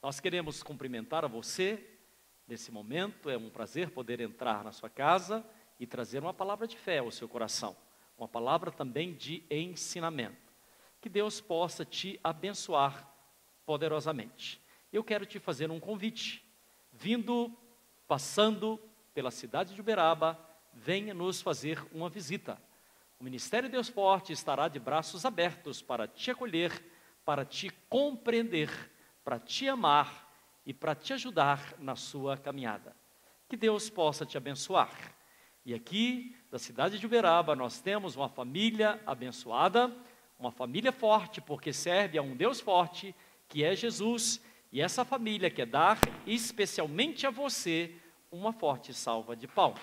Nós queremos cumprimentar a você nesse momento. É um prazer poder entrar na sua casa e trazer uma palavra de fé ao seu coração, uma palavra também de ensinamento. Que Deus possa te abençoar poderosamente. Eu quero te fazer um convite. Passando pela cidade de Uberaba, venha nos fazer uma visita. O Ministério Deus Forte estará de braços abertos para te acolher, para te compreender, para te amar e para te ajudar na sua caminhada. Que Deus possa te abençoar. E aqui, da cidade de Uberaba, nós temos uma família abençoada, uma família forte, porque serve a um Deus forte, que é Jesus, e essa família quer dar especialmente a você uma forte salva de palmas.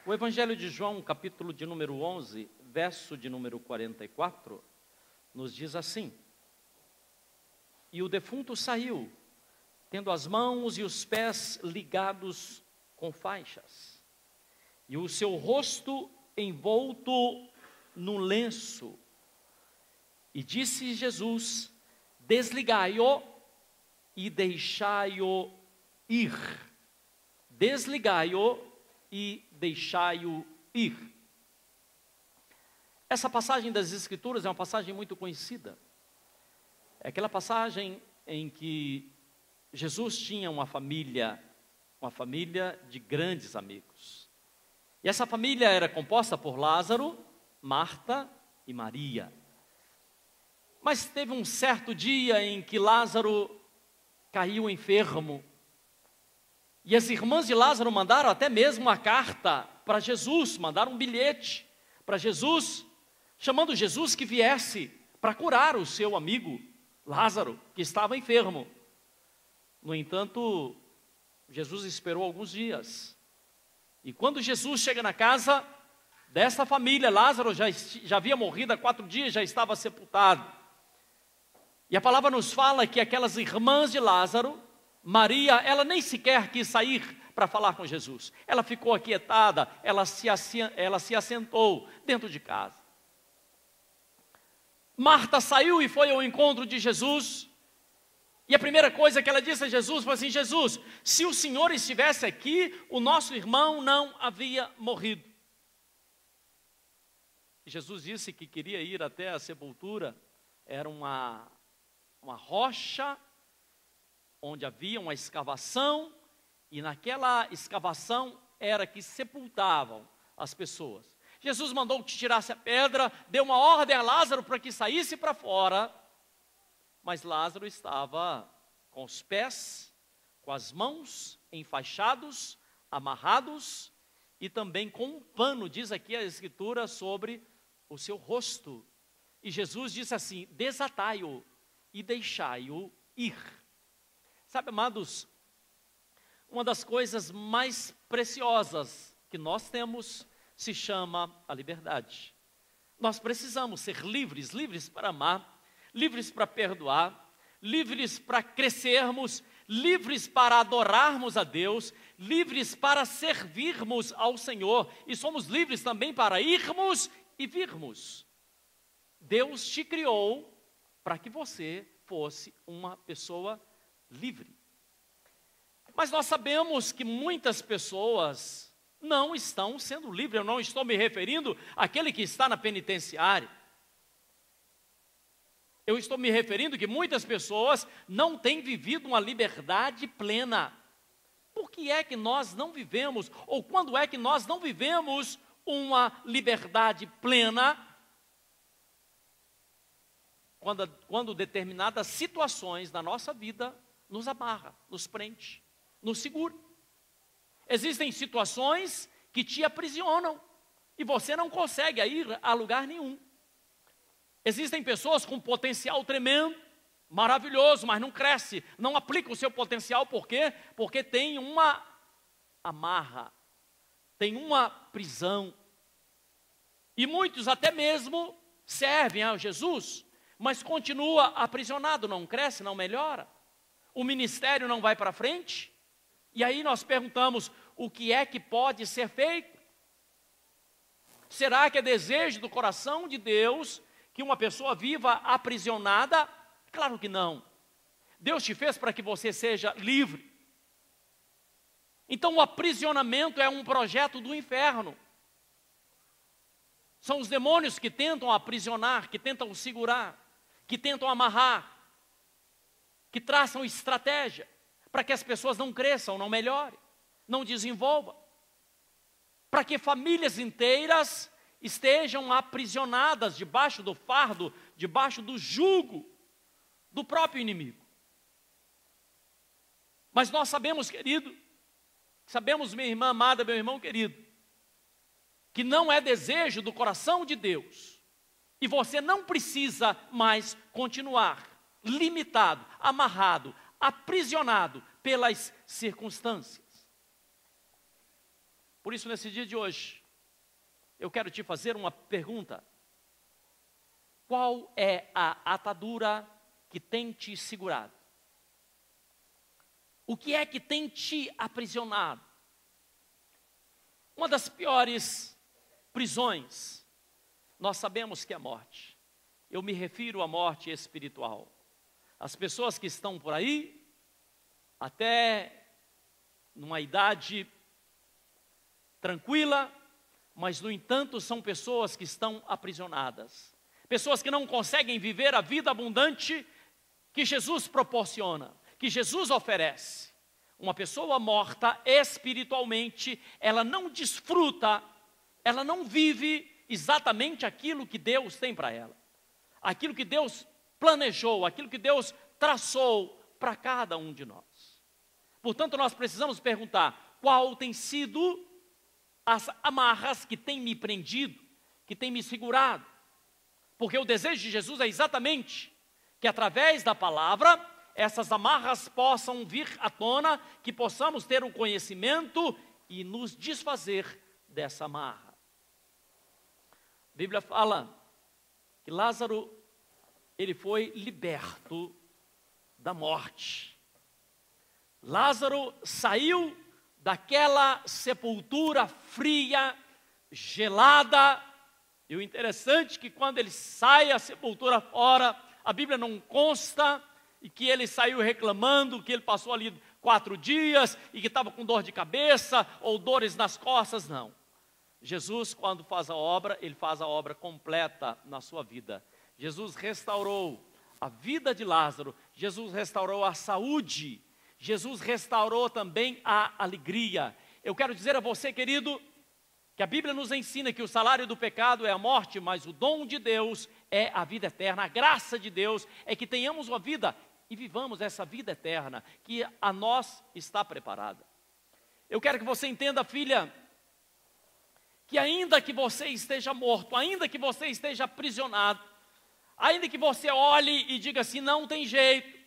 O Evangelho de João, capítulo de número 11, verso de número 44, nos diz assim: E o defunto saiu, tendo as mãos e os pés ligados com faixas, e o seu rosto envolto num lenço. E disse Jesus: Desligai-o e deixai-o ir. Desligai-o e deixai-o ir. Essa passagem das Escrituras é uma passagem muito conhecida. É aquela passagem em que Jesus tinha uma família de grandes amigos. E essa família era composta por Lázaro, Marta e Maria. Mas teve um certo dia em que Lázaro caiu enfermo. E as irmãs de Lázaro mandaram até mesmo uma carta para Jesus, mandaram um bilhete para Jesus, chamando Jesus que viesse para curar o seu amigo Lázaro, que estava enfermo. No entanto, Jesus esperou alguns dias. E quando Jesus chega na casa dessa família, Lázaro já havia morrido há 4 dias, já estava sepultado. E a palavra nos fala que aquelas irmãs de Lázaro, Maria, ela nem sequer quis sair para falar com Jesus. Ela ficou aquietada, ela se assentou dentro de casa. Marta saiu e foi ao encontro de Jesus. E a primeira coisa que ela disse a Jesus foi assim: Jesus, se o Senhor estivesse aqui, o nosso irmão não havia morrido. E Jesus disse que queria ir até a sepultura. Era uma rocha onde havia uma escavação, e naquela escavação era que sepultavam as pessoas. Jesus mandou que tirasse a pedra, deu uma ordem a Lázaro para que saísse para fora, mas Lázaro estava com os pés, com as mãos enfaixados, amarrados, e também com um pano, diz aqui a Escritura, sobre o seu rosto. E Jesus disse assim: desatai-o e deixai-o ir. Sabe, amados, uma das coisas mais preciosas que nós temos se chama a liberdade. Nós precisamos ser livres, livres para amar, livres para perdoar, livres para crescermos, livres para adorarmos a Deus, livres para servirmos ao Senhor, e somos livres também para irmos e virmos. Deus te criou para que você fosse uma pessoa livre. Mas nós sabemos que muitas pessoas não estão sendo livres. Eu não estou me referindo àquele que está na penitenciária. Eu estou me referindo que muitas pessoas não têm vivido uma liberdade plena. Por que é que nós não vivemos, ou quando é que nós não vivemos uma liberdade plena? Quando determinadas situações da nossa vida nos amarra, nos prende, nos segura. Existem situações que te aprisionam e você não consegue ir a lugar nenhum. Existem pessoas com potencial tremendo, maravilhoso, mas não cresce, não aplica o seu potencial. Por quê? Porque tem uma amarra, tem uma prisão. E muitos até mesmo servem a Jesus, mas continua aprisionado, não cresce, não melhora. O ministério não vai para frente. E aí nós perguntamos: o que é que pode ser feito? Será que é desejo do coração de Deus que uma pessoa viva aprisionada? Claro que não. Deus te fez para que você seja livre. Então o aprisionamento é um projeto do inferno. São os demônios que tentam aprisionar, que tentam segurar, que tentam amarrar, que traçam estratégia para que as pessoas não cresçam, não melhorem, não desenvolvam. Para que famílias inteiras estejam aprisionadas debaixo do fardo, debaixo do jugo do próprio inimigo. Mas nós sabemos, querido, sabemos, minha irmã amada, meu irmão querido, que não é desejo do coração de Deus, e você não precisa mais continuar limitado, amarrado, aprisionado pelas circunstâncias. Por isso, nesse dia de hoje, eu quero te fazer uma pergunta. Qual é a atadura que tem te segurado? O que é que tem te aprisionado? Uma das piores prisões, nós sabemos que é a morte. Eu me refiro à morte espiritual. As pessoas que estão por aí, até numa idade tranquila, mas no entanto são pessoas que estão aprisionadas. Pessoas que não conseguem viver a vida abundante que Jesus proporciona, que Jesus oferece. Uma pessoa morta espiritualmente, ela não desfruta, ela não vive exatamente aquilo que Deus tem para ela. Aquilo que Deus planejou, aquilo que Deus traçou para cada um de nós. Portanto, nós precisamos perguntar, qual tem sido as amarras que têm me prendido, que têm me segurado? Porque o desejo de Jesus é exatamente que através da palavra, essas amarras possam vir à tona, que possamos ter o conhecimento e nos desfazer dessa amarra. A Bíblia fala que Lázaro, ele foi liberto da morte. Lázaro saiu daquela sepultura fria, gelada. E o interessante é que quando ele sai a sepultura fora, a Bíblia não consta e que ele saiu reclamando, que ele passou ali 4 dias e que estava com dor de cabeça ou dores nas costas, não. Jesus, quando faz a obra, ele faz a obra completa na sua vida. Jesus restaurou a vida de Lázaro, Jesus restaurou a saúde, Jesus restaurou também a alegria. Eu quero dizer a você, querido, que a Bíblia nos ensina que o salário do pecado é a morte, mas o dom de Deus é a vida eterna. A graça de Deus é que tenhamos uma vida e vivamos essa vida eterna que a nós está preparada. Eu quero que você entenda, filha, que ainda que você esteja morto, ainda que você esteja aprisionado, ainda que você olhe e diga assim, não tem jeito,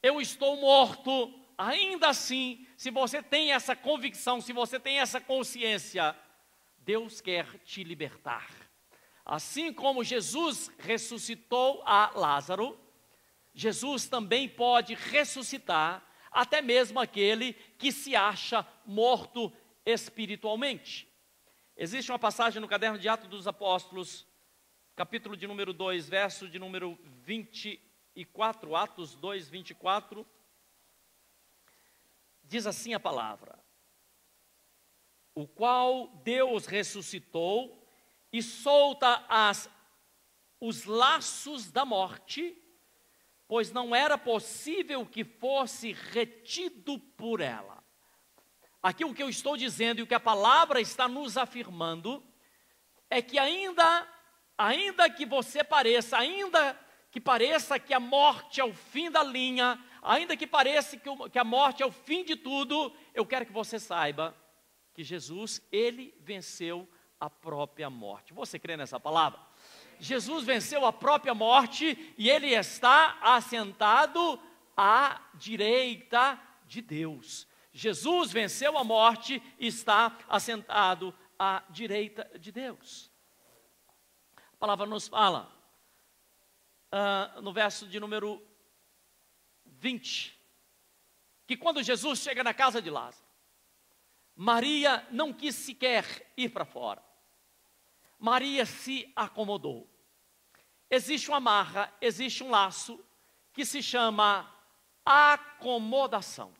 eu estou morto, ainda assim, se você tem essa convicção, se você tem essa consciência, Deus quer te libertar. Assim como Jesus ressuscitou a Lázaro, Jesus também pode ressuscitar até mesmo aquele que se acha morto espiritualmente. Existe uma passagem no caderno de Atos dos Apóstolos, capítulo de número 2, verso de número 24, Atos 2, 24, diz assim a palavra: o qual Deus ressuscitou e solta os laços da morte, pois não era possível que fosse retido por ela. Aqui o que eu estou dizendo e o que a palavra está nos afirmando é que ainda que você pareça, ainda que pareça que a morte é o fim da linha, ainda que pareça que a morte é o fim de tudo, eu quero que você saiba que Jesus, ele venceu a própria morte. Você crê nessa palavra? Jesus venceu a própria morte e ele está assentado à direita de Deus. Jesus venceu a morte e está assentado à direita de Deus. A palavra nos fala, no verso de número 20, que quando Jesus chega na casa de Lázaro, Maria não quis sequer ir para fora. Maria se acomodou. Existe uma amarra, existe um laço que se chama acomodação.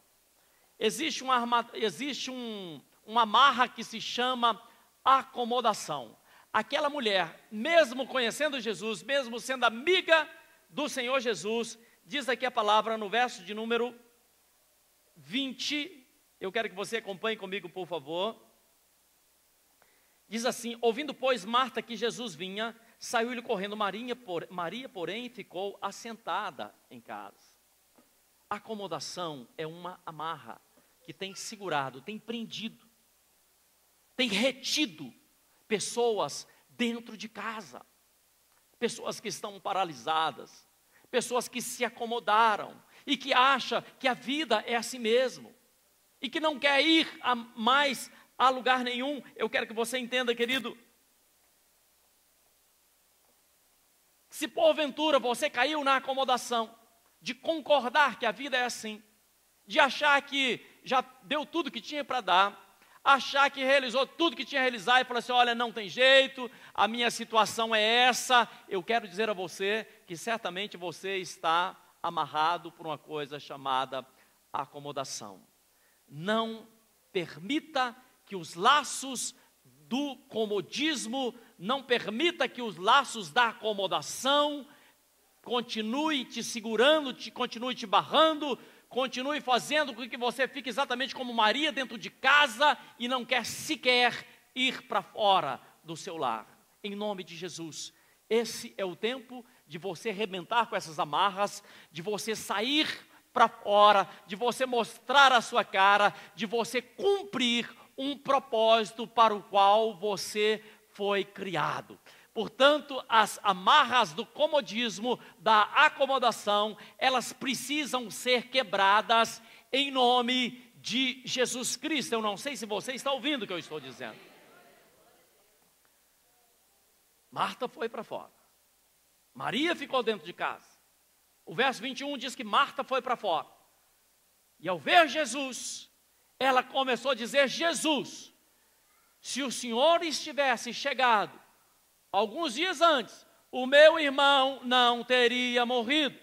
Existe uma amarra que se chama acomodação. Aquela mulher, mesmo conhecendo Jesus, mesmo sendo amiga do Senhor Jesus, diz aqui a palavra no verso de número 20, eu quero que você acompanhe comigo, por favor. Diz assim: ouvindo, pois, Marta que Jesus vinha, saiu-lhe correndo. Maria, porém, ficou assentada em casa. Acomodação é uma amarra que tem segurado, tem prendido, tem retido pessoas dentro de casa. Pessoas que estão paralisadas, pessoas que se acomodaram e que acham que a vida é assim mesmo e que não quer ir mais a lugar nenhum. Eu quero que você entenda, querido, se porventura você caiu na acomodação de concordar que a vida é assim, de achar que já deu tudo que tinha para dar, achar que realizou tudo que tinha a realizar e falar assim: olha, não tem jeito, a minha situação é essa, eu quero dizer a você que certamente você está amarrado por uma coisa chamada acomodação. Não permita que os laços do comodismo, não permita que os laços da acomodação continue te segurando, continue te barrando, continue fazendo com que você fique exatamente como Maria dentro de casa e não quer sequer ir para fora do seu lar. Em nome de Jesus, esse é o tempo de você arrebentar com essas amarras, de você sair para fora, de você mostrar a sua cara, de você cumprir um propósito para o qual você foi criado. Portanto, as amarras do comodismo, da acomodação, elas precisam ser quebradas em nome de Jesus Cristo. Eu não sei se você está ouvindo o que eu estou dizendo. Marta foi para fora. Maria ficou dentro de casa. O verso 21 diz que Marta foi para fora. E ao ver Jesus, ela começou a dizer: Jesus, se o Senhor estivesse chegado alguns dias antes, o meu irmão não teria morrido.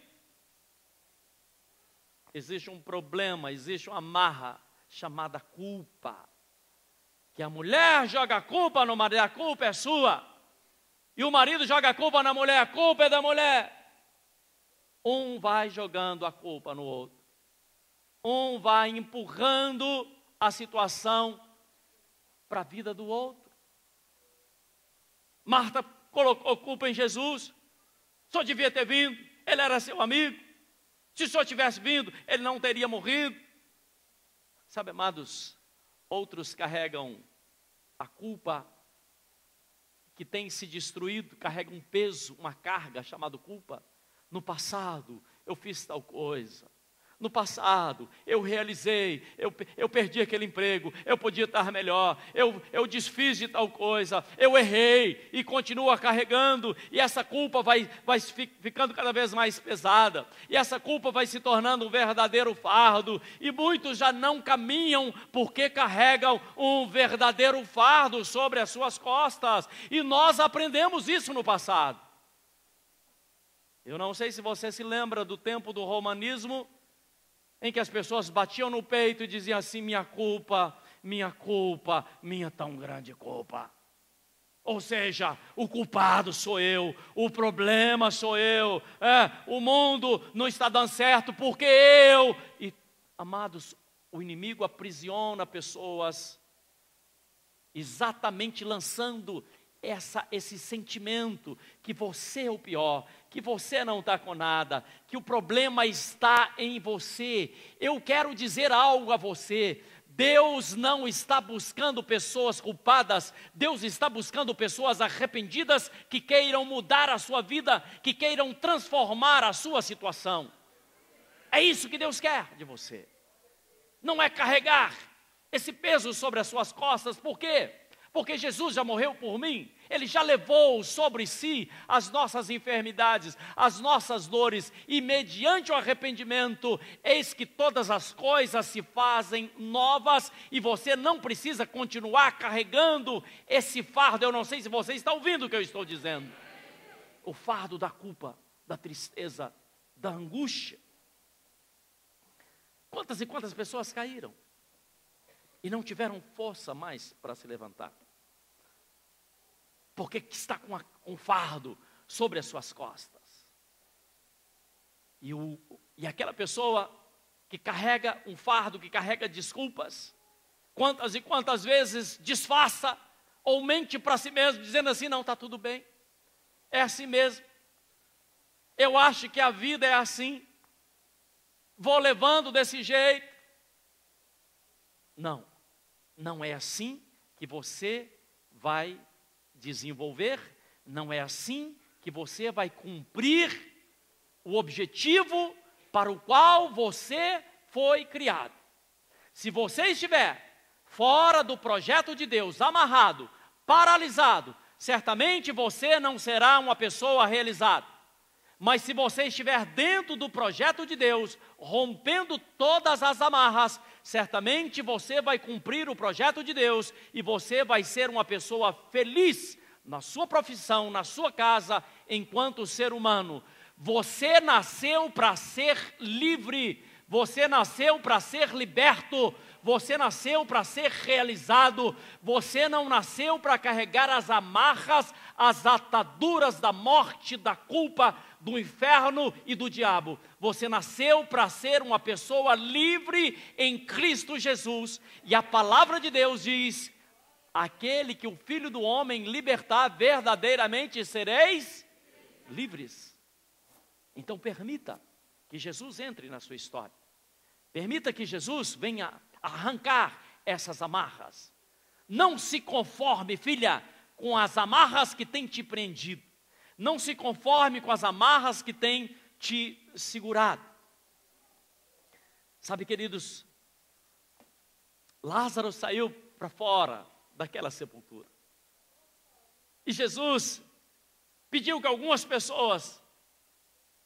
Existe um problema, existe uma amarra chamada culpa. Que a mulher joga a culpa no marido, a culpa é sua. E o marido joga a culpa na mulher, a culpa é da mulher. Um vai jogando a culpa no outro. Um vai empurrando a situação para a vida do outro. Marta colocou culpa em Jesus. Só devia ter vindo, ele era seu amigo. Se só tivesse vindo, ele não teria morrido. Sabe, amados, outros carregam a culpa que tem se destruído, carregam um peso, uma carga chamada culpa. No passado, eu fiz tal coisa. No passado, eu realizei, eu perdi aquele emprego, eu podia estar melhor, eu desfiz de tal coisa, eu errei e continua carregando, e essa culpa vai ficando cada vez mais pesada, e essa culpa vai se tornando um verdadeiro fardo, e muitos já não caminham porque carregam um verdadeiro fardo sobre as suas costas, e nós aprendemos isso no passado. Eu não sei se você se lembra do tempo do romanismo, em que as pessoas batiam no peito e diziam assim: minha culpa, minha tão grande culpa. Ou seja, o culpado sou eu, o problema sou eu, o mundo não está dando certo porque eu... E, amados, o inimigo aprisiona pessoas exatamente lançando esse sentimento que você é o pior, que você não está com nada, que o problema está em você. Eu quero dizer algo a você: Deus não está buscando pessoas culpadas, Deus está buscando pessoas arrependidas que queiram mudar a sua vida, que queiram transformar a sua situação. É isso que Deus quer de você. Não é carregar esse peso sobre as suas costas. Por quê? porque Jesus já morreu por mim, Ele já levou sobre si as nossas enfermidades, as nossas dores, e mediante o arrependimento, eis que todas as coisas se fazem novas, e você não precisa continuar carregando esse fardo. Eu não sei se você está ouvindo o que eu estou dizendo. O fardo da culpa, da tristeza, da angústia. Quantas e quantas pessoas caíram e não tiveram força mais para se levantar? Porque está com um fardo sobre as suas costas. E aquela pessoa que carrega um fardo, que carrega desculpas, quantas e quantas vezes disfarça ou mente para si mesmo, dizendo assim: não, está tudo bem, é assim mesmo, eu acho que a vida é assim, vou levando desse jeito. Não, não é assim que você vai desenvolver, não é assim que você vai cumprir o objetivo para o qual você foi criado. Se você estiver fora do projeto de Deus, amarrado, paralisado, certamente você não será uma pessoa realizada. Mas se você estiver dentro do projeto de Deus, rompendo todas as amarras, certamente você vai cumprir o projeto de Deus e você vai ser uma pessoa feliz na sua profissão, na sua casa, enquanto ser humano. Você nasceu para ser livre, você nasceu para ser liberto, você nasceu para ser realizado, você não nasceu para carregar as amarras, as ataduras da morte, da culpa, do inferno e do diabo. Você nasceu para ser uma pessoa livre em Cristo Jesus, e a palavra de Deus diz: aquele que o Filho do Homem libertar, verdadeiramente sereis livres. Então permita que Jesus entre na sua história. Permita que Jesus venha arrancar essas amarras. Não se conforme, filha, com as amarras que têm te prendido. Não se conforme com as amarras que têm te segurado. Sabe, queridos, Lázaro saiu para fora daquela sepultura. E Jesus pediu que algumas pessoas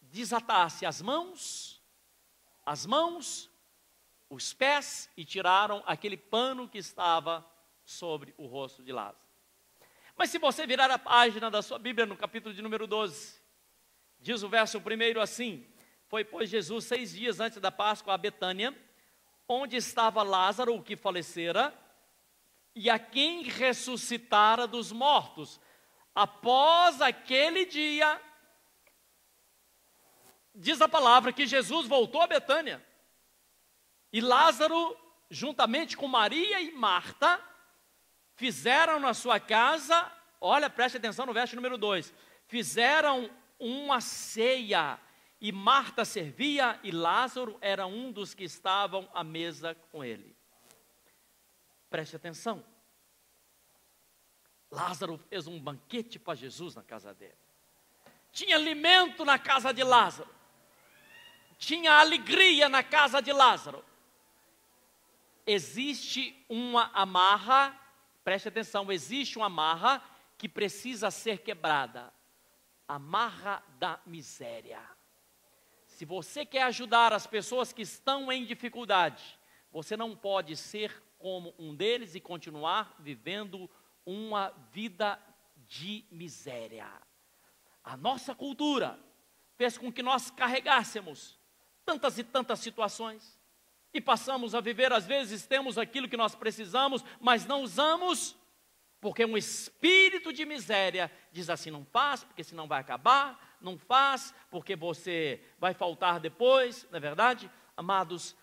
desatassem as mãos, os pés, e tiraram aquele pano que estava sobre o rosto de Lázaro. Mas se você virar a página da sua Bíblia, no capítulo de número 12, diz o verso 1 assim: foi, pois, Jesus 6 dias antes da Páscoa a Betânia, onde estava Lázaro, o que falecera, e a quem ressuscitara dos mortos. Após aquele dia, diz a palavra que Jesus voltou a Betânia, e Lázaro, juntamente com Maria e Marta, fizeram na sua casa, olha, preste atenção no verso número 2, fizeram uma ceia, e Marta servia, e Lázaro era um dos que estavam à mesa com ele. Preste atenção, Lázaro fez um banquete para Jesus na casa dele. Tinha alimento na casa de Lázaro, tinha alegria na casa de Lázaro. Existe uma amarra, preste atenção, existe uma amarra que precisa ser quebrada. Amarra da miséria. Se você quer ajudar as pessoas que estão em dificuldade, você não pode ser como um deles e continuar vivendo uma vida de miséria. A nossa cultura fez com que nós carregássemos tantas e tantas situações, e passamos a viver, às vezes temos aquilo que nós precisamos, mas não usamos, porque um espírito de miséria diz assim: não faz, porque senão vai acabar, não faz, porque você vai faltar depois. Não é verdade? Amados,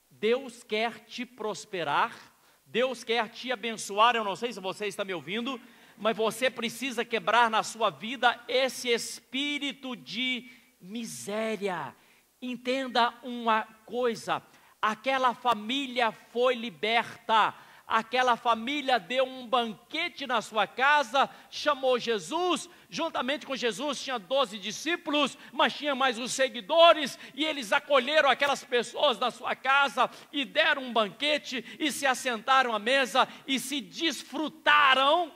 Deus quer te prosperar, Deus quer te abençoar. Eu não sei se você está me ouvindo, mas você precisa quebrar na sua vida esse espírito de miséria. Entenda uma coisa: aquela família foi liberta, aquela família deu um banquete na sua casa, chamou Jesus, juntamente com Jesus tinha 12 discípulos, mas tinha mais os seguidores, e eles acolheram aquelas pessoas na sua casa, e deram um banquete, e se assentaram à mesa, e se desfrutaram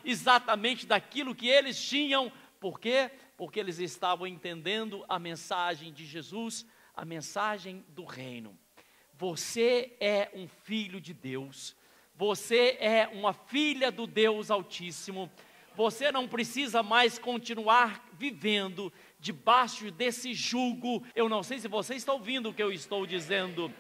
exatamente daquilo que eles tinham. Por quê? Porque eles estavam entendendo a mensagem de Jesus, a mensagem do reino. Você é um filho de Deus, você é uma filha do Deus Altíssimo, você não precisa mais continuar vivendo debaixo desse jugo. Eu não sei se você está ouvindo o que eu estou dizendo.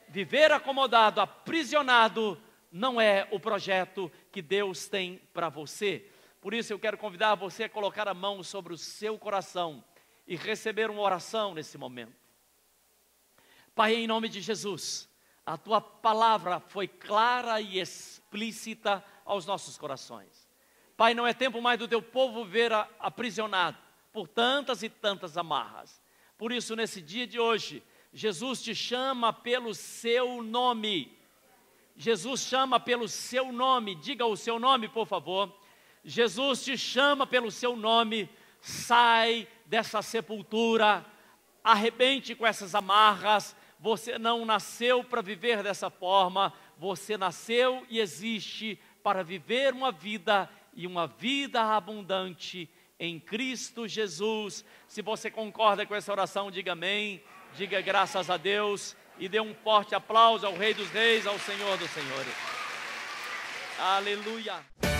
Viver acomodado, aprisionado, não é o projeto que Deus tem para você. Por isso eu quero convidar você a colocar a mão sobre o seu coração e receber uma oração nesse momento. Pai, em nome de Jesus, a Tua palavra foi clara e explícita aos nossos corações. Pai, não é tempo mais do Teu povo viver aprisionado por tantas e tantas amarras. Por isso, nesse dia de hoje, Jesus te chama pelo seu nome. Jesus chama pelo seu nome. Diga o seu nome, por favor. Jesus te chama pelo seu nome. Sai dessa sepultura, arrebente com essas amarras. Você não nasceu para viver dessa forma, você nasceu e existe para viver uma vida, e uma vida abundante em Cristo Jesus. Se você concorda com essa oração, diga amém, diga graças a Deus, e dê um forte aplauso ao Rei dos Reis, ao Senhor dos Senhores. Aleluia!